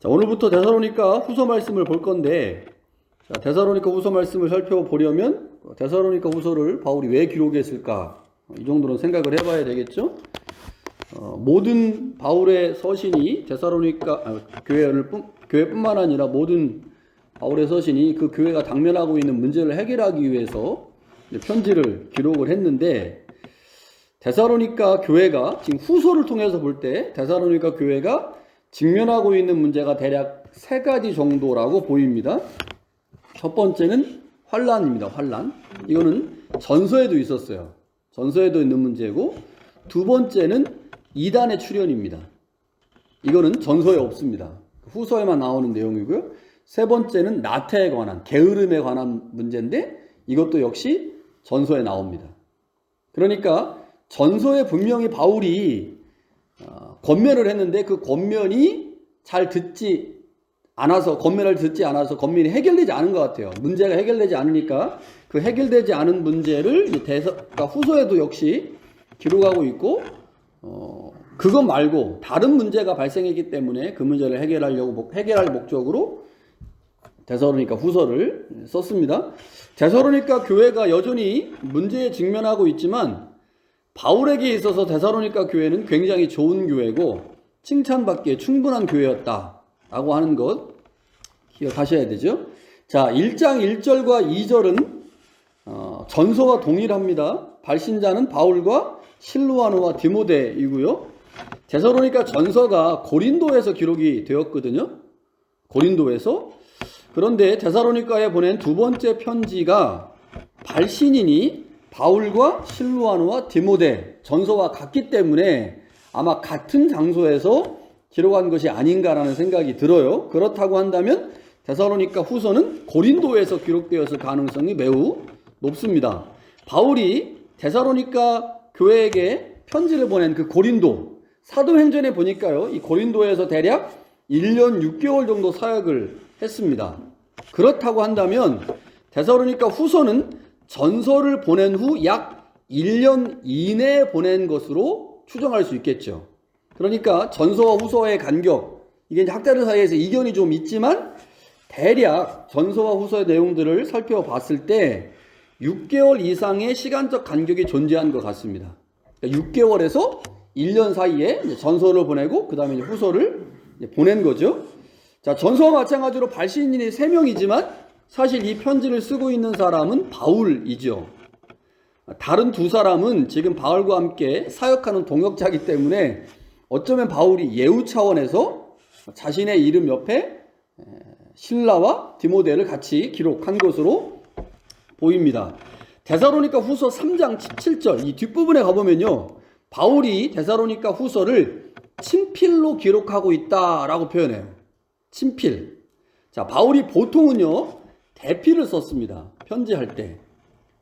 자, 오늘부터 데살로니가 후서 말씀을 볼 건데, 자, 데살로니가 후서 말씀을 살펴보려면 데살로니가 후서를 바울이 왜 기록했을까? 이 정도는 생각을 해봐야 되겠죠? 모든 바울의 서신이 데살로니가 교회뿐만 아니라 모든 바울의 서신이 그 교회가 당면하고 있는 문제를 해결하기 위해서 편지를 기록을 했는데, 데살로니가 교회가 지금 후서를 통해서 볼 때 데살로니가 교회가 직면하고 있는 문제가 대략 세 가지 정도라고 보입니다. 첫 번째는 환란입니다. 환란. 이거는 전서에도 있었어요. 전서에도 있는 문제고, 두 번째는 이단의 출현입니다. 이거는 전서에 없습니다. 후서에만 나오는 내용이고요. 세 번째는 나태에 관한, 게으름에 관한 문제인데 이것도 역시 전서에 나옵니다. 그러니까 전서에 분명히 바울이 권면을 했는데 그 권면이 잘 듣지 않아서, 권면을 듣지 않아서 권면이 해결되지 않은 것 같아요. 문제가 해결되지 않으니까 그 해결되지 않은 문제를 그러니까 후서에도 역시 기록하고 있고, 그것 말고 다른 문제가 발생했기 때문에 그 문제를 해결할 목적으로 데살로니가 후서를 썼습니다. 데살로니가 교회가 여전히 문제에 직면하고 있지만 바울에게 있어서 데살로니가 교회는 굉장히 좋은 교회고 칭찬받기에 충분한 교회였다라고 하는 것 기억하셔야 되죠. 자, 1장 1절과 2절은 전서와 동일합니다. 발신자는 바울과 실루아노와 디모데이고요. 데살로니가 전서가 고린도에서 기록이 되었거든요. 고린도에서. 그런데 데살로니가에 보낸 두 번째 편지가 발신인이 바울과 실루아노와 디모데 전서와 같기 때문에 아마 같은 장소에서 기록한 것이 아닌가라는 생각이 들어요. 그렇다고 한다면 데살로니가 후서는 고린도에서 기록되었을 가능성이 매우 높습니다. 바울이 데살로니가 교회에게 편지를 보낸 그 고린도, 사도행전에 보니까요, 이 고린도에서 대략 1년 6개월 정도 사역을 했습니다. 그렇다고 한다면 데살로니가 후서는 전서를 보낸 후 약 1년 이내에 보낸 것으로 추정할 수 있겠죠. 그러니까 전서와 후서의 간격, 이게 이제 학자들 사이에서 이견이 좀 있지만 대략 전서와 후서의 내용들을 살펴봤을 때 6개월 이상의 시간적 간격이 존재한 것 같습니다. 그러니까 6개월에서 1년 사이에 전서를 보내고 그 다음에 후서를 보낸 거죠. 자, 전서와 마찬가지로 발신인이 3명이지만 사실 이 편지를 쓰고 있는 사람은 바울이죠. 다른 두 사람은 지금 바울과 함께 사역하는 동역자이기 때문에 어쩌면 바울이 예우 차원에서 자신의 이름 옆에 실라와 디모데를 같이 기록한 것으로 보입니다. 데살로니가 후서 3장 17절 이 뒷부분에 가보면요, 바울이 데살로니가 후서를 친필로 기록하고 있다라고 표현해요. 친필. 자, 바울이 보통은요 대필을 썼습니다. 편지할 때.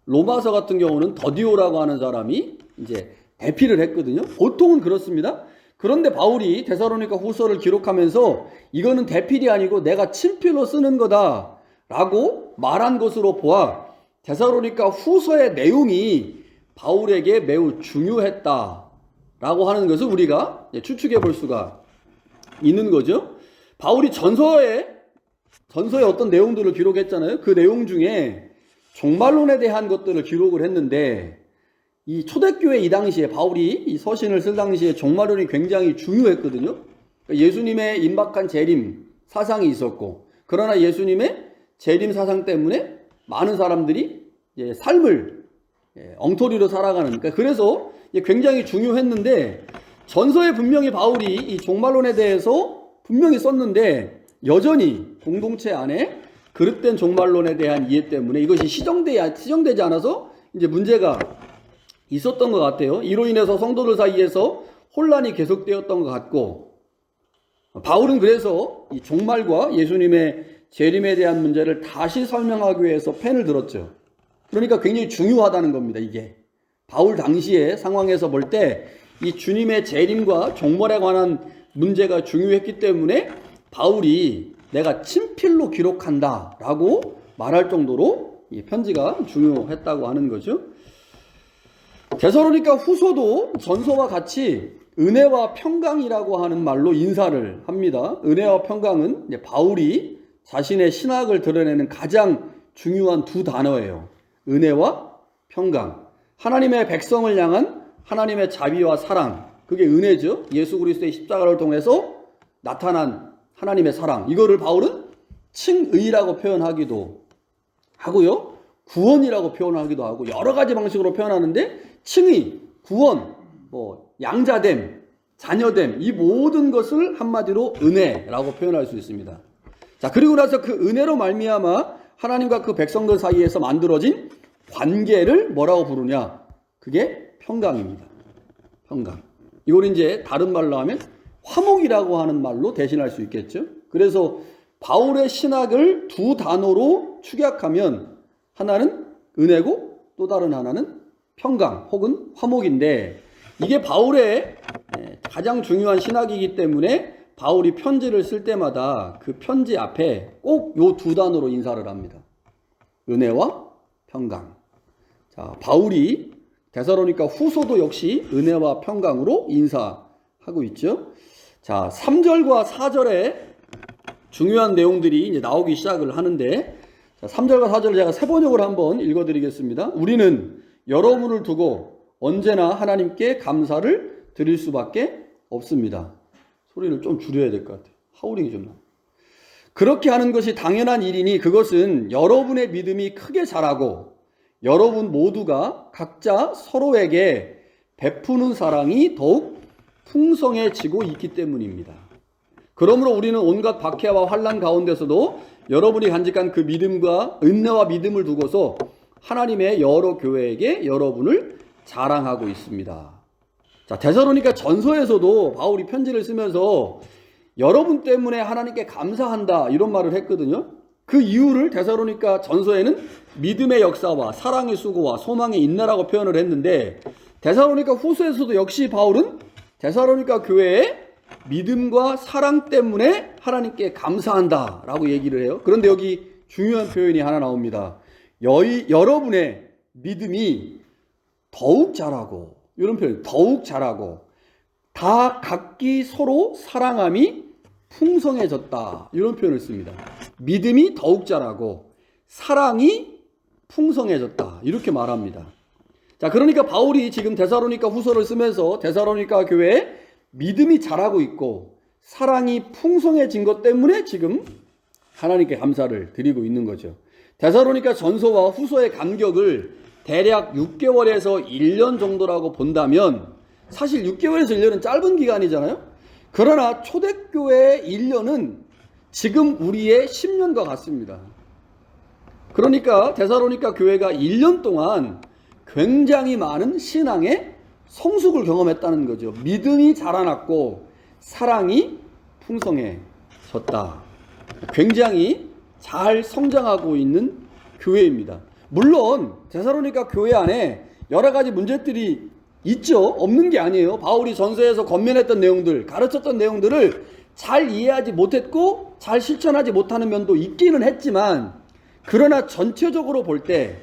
로마서 같은 경우는 더디오라고 하는 사람이 이제 대필을 했거든요. 보통은 그렇습니다. 그런데 바울이 데살로니가 후서를 기록하면서 이거는 대필이 아니고 내가 친필로 쓰는 거다라고 말한 것으로 보아 데살로니가 후서의 내용이 바울에게 매우 중요했다라고 하는 것을 우리가 추측해 볼 수가 있는 거죠. 바울이 전서에 어떤 내용들을 기록했잖아요. 그 내용 중에 종말론에 대한 것들을 기록을 했는데, 이 초대교회 이 당시에 바울이 이 서신을 쓸 당시에 종말론이 굉장히 중요했거든요. 예수님의 임박한 재림 사상이 있었고, 그러나 예수님의 재림 사상 때문에 많은 사람들이 삶을 엉터리로 살아가는, 그러니까 그래서 굉장히 중요했는데, 전서에 분명히 바울이 이 종말론에 대해서 분명히 썼는데 여전히 공동체 안에 그릇된 종말론에 대한 이해 때문에 이것이 시정되지 않아서 이제 문제가 있었던 것 같아요. 이로 인해서 성도들 사이에서 혼란이 계속되었던 것 같고, 바울은 그래서 이 종말과 예수님의 재림에 대한 문제를 다시 설명하기 위해서 펜을 들었죠. 그러니까 굉장히 중요하다는 겁니다. 이게 바울 당시의 상황에서 볼 때 이 주님의 재림과 종말에 관한 문제가 중요했기 때문에 바울이 내가 친필로 기록한다 라고 말할 정도로 이 편지가 중요했다고 하는 거죠. 데살로니가 후서도 전서와 같이 은혜와 평강이라고 하는 말로 인사를 합니다. 은혜와 평강은 이제 바울이 자신의 신학을 드러내는 가장 중요한 두 단어예요. 은혜와 평강. 하나님의 백성을 향한 하나님의 자비와 사랑. 그게 은혜죠. 예수 그리스도의 십자가를 통해서 나타난 하나님의 사랑. 이거를 바울은 칭의라고 표현하기도 하고요. 구원이라고 표현하기도 하고 여러 가지 방식으로 표현하는데 칭의, 구원, 양자됨, 자녀됨 이 모든 것을 한마디로 은혜라고 표현할 수 있습니다. 자, 그리고 나서 그 은혜로 말미암아 하나님과 그 백성들 사이에서 만들어진 관계를 뭐라고 부르냐? 그게 평강입니다. 평강. 이걸 이제 다른 말로 하면 화목이라고 하는 말로 대신할 수 있겠죠. 그래서 바울의 신학을 두 단어로 축약하면 하나는 은혜고 또 다른 하나는 평강 혹은 화목인데 이게 바울의 가장 중요한 신학이기 때문에 바울이 편지를 쓸 때마다 그 편지 앞에 꼭 요 두 단어로 인사를 합니다. 은혜와 평강. 자, 바울이 데살로니가 후서도 역시 은혜와 평강으로 인사하고 있죠. 자, 3절과 4절에 중요한 내용들이 이제 나오기 시작을 하는데, 자, 3절과 4절을 제가 세 번역을 한번 읽어드리겠습니다. 우리는 여러분을 두고 언제나 하나님께 감사를 드릴 수밖에 없습니다. 소리를 좀 줄여야 될 것 같아요. 하울링이 좀 나. 그렇게 하는 것이 당연한 일이니 그것은 여러분의 믿음이 크게 자라고 여러분 모두가 각자 서로에게 베푸는 사랑이 더욱 풍성해지고 있기 때문입니다. 그러므로 우리는 온갖 박해와 환난 가운데서도 여러분이 간직한 그 믿음과 은혜와 믿음을 두고서 하나님의 여러 교회에게 여러분을 자랑하고 있습니다. 자, 데살로니가 전서에서도 바울이 편지를 쓰면서 여러분 때문에 하나님께 감사한다 이런 말을 했거든요. 그 이유를 데살로니가 전서에는 믿음의 역사와 사랑의 수고와 소망의 인내라고 표현을 했는데 데살로니가 후서에서도 역시 바울은 데살로니가 교회의 믿음과 사랑 때문에 하나님께 감사한다라고 얘기를 해요. 그런데 여기 중요한 표현이 하나 나옵니다. 여러분의 믿음이 더욱 자라고, 이런 표현, 더욱 자라고 다 각기 서로 사랑함이 풍성해졌다 이런 표현을 씁니다. 믿음이 더욱 자라고 사랑이 풍성해졌다 이렇게 말합니다. 자, 그러니까 바울이 지금 데살로니가 후서를 쓰면서 데살로니가 교회에 믿음이 자라고 있고 사랑이 풍성해진 것 때문에 지금 하나님께 감사를 드리고 있는 거죠. 데살로니가 전서와 후서의 간격을 대략 6개월에서 1년 정도라고 본다면 사실 6개월에서 1년은 짧은 기간이잖아요. 그러나 초대교회의 1년은 지금 우리의 10년과 같습니다. 그러니까 데살로니가 교회가 1년 동안 굉장히 많은 신앙의 성숙을 경험했다는 거죠. 믿음이 자라났고 사랑이 풍성해졌다. 굉장히 잘 성장하고 있는 교회입니다. 물론 데살로니가 교회 안에 여러 가지 문제들이 있죠. 없는 게 아니에요. 바울이 전서에서 권면했던 내용들, 가르쳤던 내용들을 잘 이해하지 못했고 잘 실천하지 못하는 면도 있기는 했지만 그러나 전체적으로 볼 때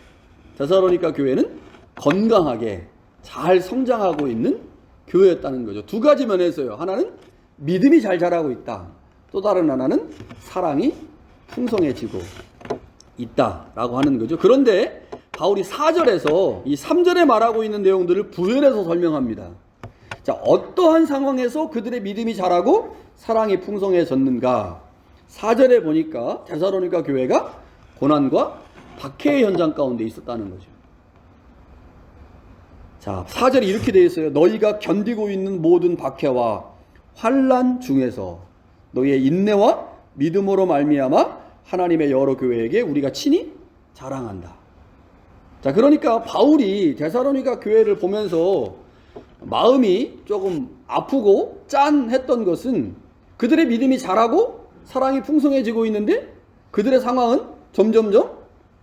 데살로니가 교회는 건강하게 잘 성장하고 있는 교회였다는 거죠. 두 가지 면에서요. 하나는 믿음이 잘 자라고 있다. 또 다른 하나는 사랑이 풍성해지고 있다라고 하는 거죠. 그런데 바울이 4절에서 이 3절에 말하고 있는 내용들을 부연해서 설명합니다. 자, 어떠한 상황에서 그들의 믿음이 자라고 사랑이 풍성해졌는가? 4절에 보니까 데살로니가 교회가 고난과 박해의 현장 가운데 있었다는 거죠. 자, 4절이 이렇게 되어 있어요. 너희가 견디고 있는 모든 박해와 환난 중에서 너희의 인내와 믿음으로 말미암아 하나님의 여러 교회에게 우리가 친히 자랑한다. 자, 그러니까 바울이 데살로니가 교회를 보면서 마음이 조금 아프고 짠했던 것은 그들의 믿음이 자라고 사랑이 풍성해지고 있는데 그들의 상황은 점점점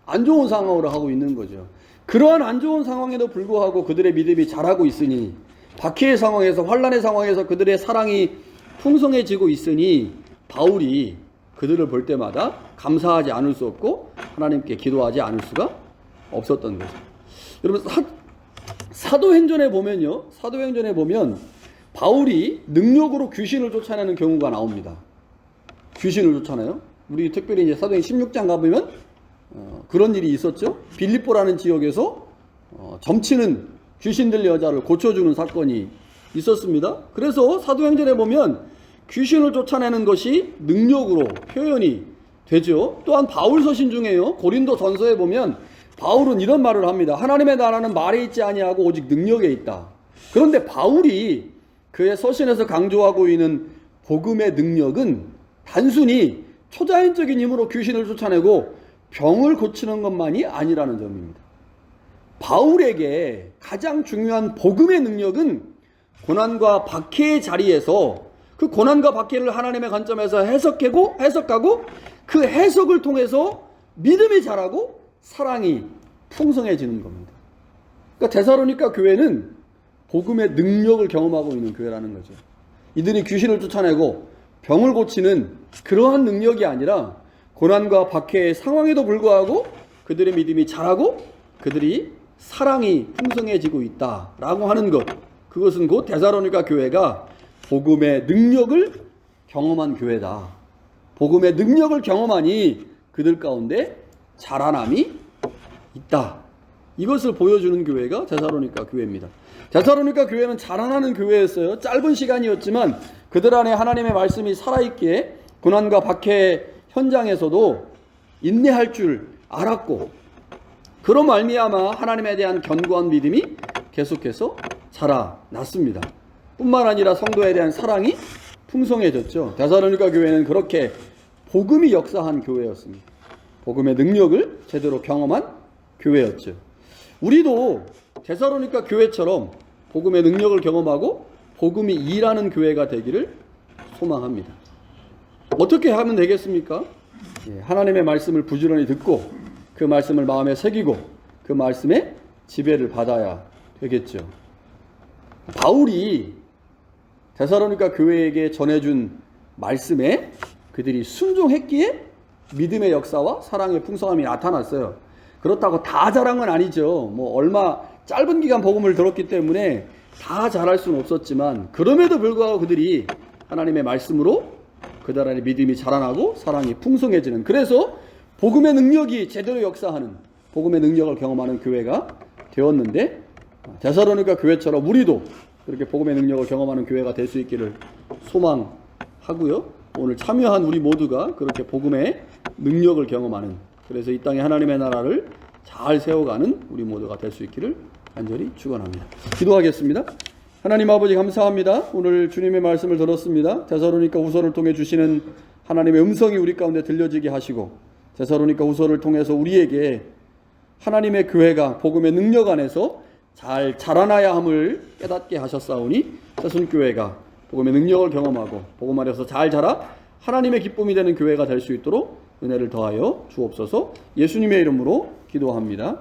안 좋은 상황으로 하고 있는 거죠. 그러한 안 좋은 상황에도 불구하고 그들의 믿음이 자라고 있으니 박해의 상황에서 환난의 상황에서 그들의 사랑이 풍성해지고 있으니 바울이 그들을 볼 때마다 감사하지 않을 수 없고 하나님께 기도하지 않을 수가 없었던 거죠. 여러분 사도행전에 보면요. 사도행전에 보면 바울이 능력으로 귀신을 쫓아내는 경우가 나옵니다. 귀신을 쫓아내요. 우리 특별히 이제 사도행 16장 가보면 그런 일이 있었죠. 빌립보라는 지역에서 점치는 귀신 들린 여자를 고쳐주는 사건이 있었습니다. 그래서 사도행전에 보면 귀신을 쫓아내는 것이 능력으로 표현이 되죠. 또한 바울 서신 중에요. 고린도 전서에 보면 바울은 이런 말을 합니다. 하나님의 나라는 말에 있지 아니하고 오직 능력에 있다. 그런데 바울이 그의 서신에서 강조하고 있는 복음의 능력은 단순히 초자연적인 힘으로 귀신을 쫓아내고 병을 고치는 것만이 아니라는 점입니다. 바울에게 가장 중요한 복음의 능력은 고난과 박해의 자리에서 그 고난과 박해를 하나님의 관점에서 해석하고 그 해석을 통해서 믿음이 자라고 사랑이 풍성해지는 겁니다. 그러니까 데살로니가 교회는 복음의 능력을 경험하고 있는 교회라는 거죠. 이들이 귀신을 쫓아내고 병을 고치는 그러한 능력이 아니라 고난과 박해의 상황에도 불구하고 그들의 믿음이 자라고 그들이 사랑이 풍성해지고 있다라고 하는 것, 그것은 곧 데살로니가 교회가 복음의 능력을 경험한 교회다. 복음의 능력을 경험하니 그들 가운데 자라남이 있다. 이것을 보여주는 교회가 데살로니가 교회입니다. 데살로니가 교회는 자라나는 교회였어요. 짧은 시간이었지만 그들 안에 하나님의 말씀이 살아있기에 고난과 박해 현장에서도 인내할 줄 알았고, 그로 말미암아 하나님에 대한 견고한 믿음이 계속해서 자라났습니다. 뿐만 아니라 성도에 대한 사랑이 풍성해졌죠. 데살로니가 교회는 그렇게 복음이 역사한 교회였습니다. 복음의 능력을 제대로 경험한 교회였죠. 우리도 데살로니가 교회처럼 복음의 능력을 경험하고 복음이 일하는 교회가 되기를 소망합니다. 어떻게 하면 되겠습니까? 하나님의 말씀을 부지런히 듣고 그 말씀을 마음에 새기고 그 말씀에 지배를 받아야 되겠죠. 바울이 데살로니가 교회에게 전해준 말씀에 그들이 순종했기에 믿음의 역사와 사랑의 풍성함이 나타났어요. 그렇다고 다 잘한 건 아니죠. 얼마 짧은 기간 복음을 들었기 때문에 다 잘할 수는 없었지만, 그럼에도 불구하고 그들이 하나님의 말씀으로 그들 안에 믿음이 자라나고 사랑이 풍성해지는, 그래서 복음의 능력이 제대로 역사하는, 복음의 능력을 경험하는 교회가 되었는데, 데살로니가 교회처럼 우리도 그렇게 복음의 능력을 경험하는 교회가 될 수 있기를 소망하고요. 오늘 참여한 우리 모두가 그렇게 복음의 능력을 경험하는, 그래서 이 땅에 하나님의 나라를 잘 세워가는 우리 모두가 될 수 있기를 간절히 축원합니다. 기도하겠습니다. 하나님 아버지 감사합니다. 오늘 주님의 말씀을 들었습니다. 데살로니가 후서를 통해 주시는 하나님의 음성이 우리 가운데 들려지게 하시고, 데살로니가 후서를 통해서 우리에게 하나님의 교회가 복음의 능력 안에서 잘 자라나야 함을 깨닫게 하셨사오니 새순교회가 복음의 능력을 경험하고 복음 안에서 잘 자라 하나님의 기쁨이 되는 교회가 될 수 있도록 은혜를 더하여 주옵소서. 예수님의 이름으로 기도합니다.